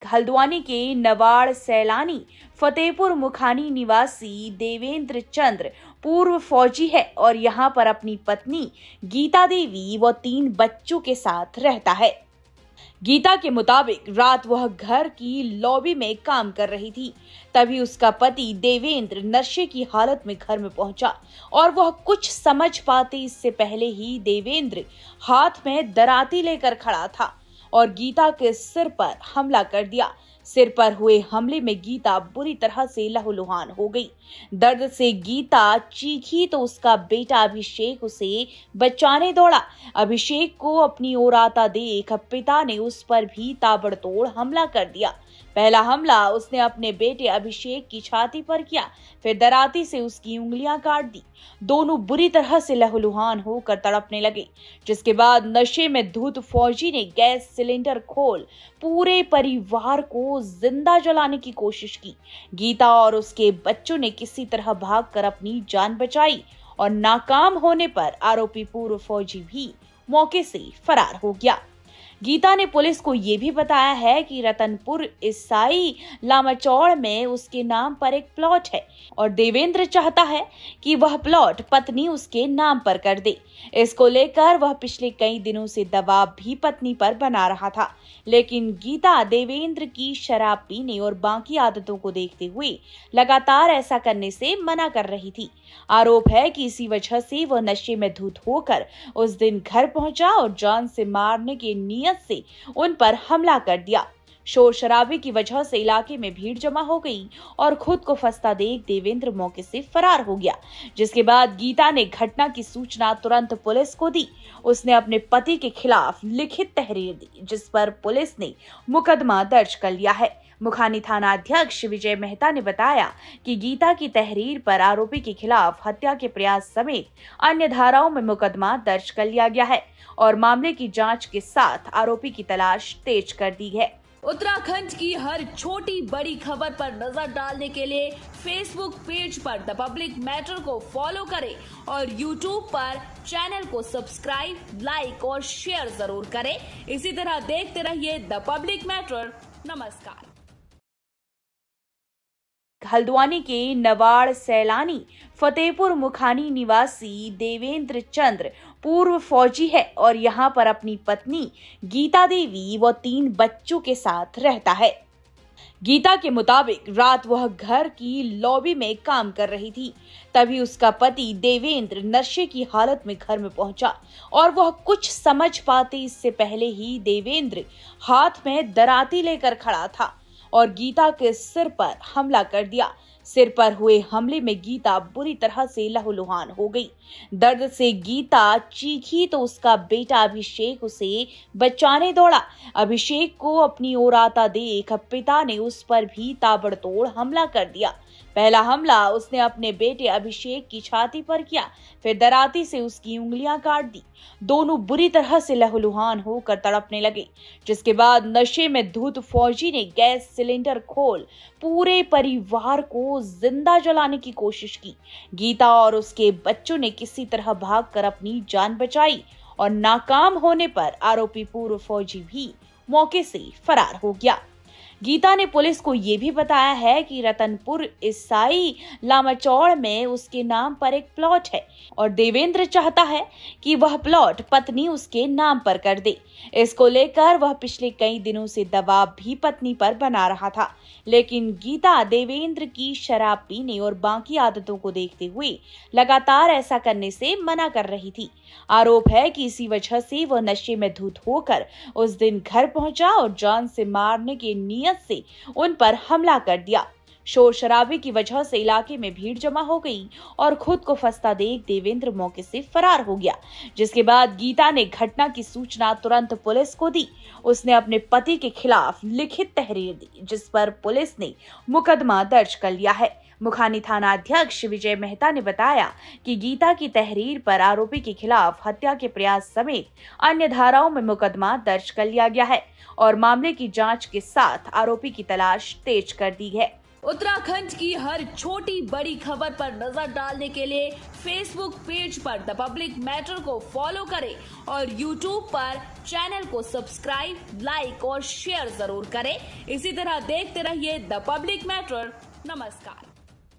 हल्द्वानी के नवाड़ सैलानी फतेहपुर मुखानी निवासी देवेंद्र चंद्र पूर्व फौजी है और यहाँ पर अपनी पत्नी गीता देवी व 3 बच्चों के साथ रहता है। गीता के मुताबिक रात वह घर की लॉबी में काम कर रही थी, तभी उसका पति देवेंद्र नशे की हालत में घर में पहुंचा और वह कुछ समझ पाते इससे पहले ही देवेंद्र हाथ में दराती लेकर खड़ा था और गीता के सिर पर हमला कर दिया। सिर पर हुए हमले में गीता बुरी तरह से लहूलुहान हो गई। दर्द से गीता चीखी तो उसका बेटा अभिषेक उसे बचाने दौड़ा। अभिषेक को अपनी ओर आता देख पिता ने उस पर भी ताबड़तोड़ हमला कर दिया। पहला हमला उसने अपने बेटे अभिषेक की छाती पर किया, फिर दराती से उसकी उंगलियां काट दी। दोनों बुरी तरह से लहूलुहान होकर तड़पने लगे, जिसके बाद नशे में धुत फौजी ने गैस सिलेंडर खोल पूरे परिवार को जिंदा जलाने की कोशिश की। गीता और उसके बच्चों ने किसी तरह भागकर अपनी जान बचाई और नाकाम होने पर आरोपी पूर्व फौजी भी मौके से फरार हो गया। गीता ने पुलिस को ये भी बताया है कि रतनपुर ईसाई लामाचौड़ में उसके नाम पर एक प्लॉट है और देवेंद्र चाहता है कि वह प्लॉट पत्नी उसके नाम पर कर दे। इसको लेकर वह पिछले कई दिनों से दबाव भी पत्नी पर बना रहा था, लेकिन गीता देवेंद्र की शराब पीने और बाकी आदतों को देखते हुए लगातार ऐसा करने से मना कर रही थी। आरोप है कि इसी वजह से वह नशे में धुत होकर उस दिन घर पहुंचा और जान से मारने की नीयत से उन पर हमला कर दिया। शोर शराबे की वजह से इलाके में भीड़ जमा हो गई और खुद को फंसता देख देवेंद्र मौके से फरार हो गया, जिसके बाद गीता ने घटना की सूचना तुरंत पुलिस को दी। उसने अपने पति के खिलाफ लिखित तहरीर दी, जिस पर पुलिस ने मुकदमा दर्ज कर लिया है। मुखानी थाना अध्यक्ष विजय मेहता ने बताया कि गीता की तहरीर पर आरोपी के खिलाफ हत्या के प्रयास समेत अन्य धाराओं में मुकदमा दर्ज कर लिया गया है और मामले की जांच के साथ आरोपी की तलाश तेज कर दी है। उत्तराखंड की हर छोटी बड़ी खबर पर नजर डालने के लिए फेसबुक पेज पर द पब्लिक मैटर को फॉलो करें और यूट्यूब पर चैनल को सब्सक्राइब, लाइक और शेयर जरूर करें। इसी तरह देखते रहिए द पब्लिक मैटर। नमस्कार। हल्द्वानी के नवाड़ सैलानी फतेहपुर मुखानी निवासी देवेंद्र चंद्र पूर्व फौजी है और यहाँ पर अपनी पत्नी गीता देवी व 3 बच्चों के साथ रहता है। गीता के मुताबिक रात वह घर की लॉबी में काम कर रही थी, तभी उसका पति देवेंद्र नशे की हालत में घर में पहुंचा और वह कुछ समझ पाते इससे पहले ही देवेंद्र हाथ में दराती लेकर खड़ा था और गीता के सिर पर हमला कर दिया। सिर पर हुए हमले में गीता बुरी तरह से लहूलुहान हो गई। दर्द से गीता चीखी तो उसका बेटा अभिषेक उसे बचाने दौड़ा। अभिषेक को अपनी ओर आता देख पिता ने उस पर भी ताबड़तोड़ हमला कर दिया। पहला हमला उसने अपने बेटे अभिषेक की छाती पर किया, फिर दराती से उसकी उंगलियां काट दी। दोनों बुरी तरह से लहूलुहान होकर तड़पने लगे, जिसके बाद नशे में धुत फौजी ने गैस सिलेंडर खोल पूरे परिवार को जिंदा जलाने की कोशिश की। गीता और उसके बच्चों ने किसी तरह भागकर अपनी जान बचाई और नाकाम होने पर आरोपी पूर्व फौजी भी मौके से फरार हो गया। गीता ने पुलिस को ये भी बताया है कि रतनपुर ईसाई लामाचौड़ में उसके नाम पर एक प्लॉट है और देवेंद्र चाहता है कि वह प्लॉट पत्नी उसके नाम पर कर दे। इसको लेकर वह पिछले कई दिनों से दबाव भी पत्नी पर बना रहा था, लेकिन गीता देवेंद्र की शराब पीने और बाकी आदतों को देखते हुए लगातार ऐसा करने से मना कर रही थी। आरोप है कि इसी वजह से वह नशे में धुत होकर उस दिन घर पहुंचा और जान से मारने की नीयत से उन पर हमला कर दिया। शोर शराबे की वजह से इलाके में भीड़ जमा हो गई और खुद को फंसता देख देवेंद्र मौके से फरार हो गया, जिसके बाद गीता ने घटना की सूचना तुरंत पुलिस को दी। उसने अपने पति के खिलाफ लिखित तहरीर दी, जिस पर पुलिस ने मुकदमा दर्ज कर लिया है। मुखानी थाना अध्यक्ष विजय मेहता ने बताया कि गीता की तहरीर पर आरोपी के खिलाफ हत्या के प्रयास समेत अन्य धाराओं में मुकदमा दर्ज कर लिया गया है और मामले की जांच के साथ आरोपी की तलाश तेज कर दी है। उत्तराखंड की हर छोटी बड़ी खबर पर नजर डालने के लिए फेसबुक पेज पर द पब्लिक मैटर को फॉलो करें और यूट्यूब पर चैनल को सब्सक्राइब, लाइक और शेयर जरूर करें। इसी तरह देखते रहिए द पब्लिक मैटर। नमस्कार।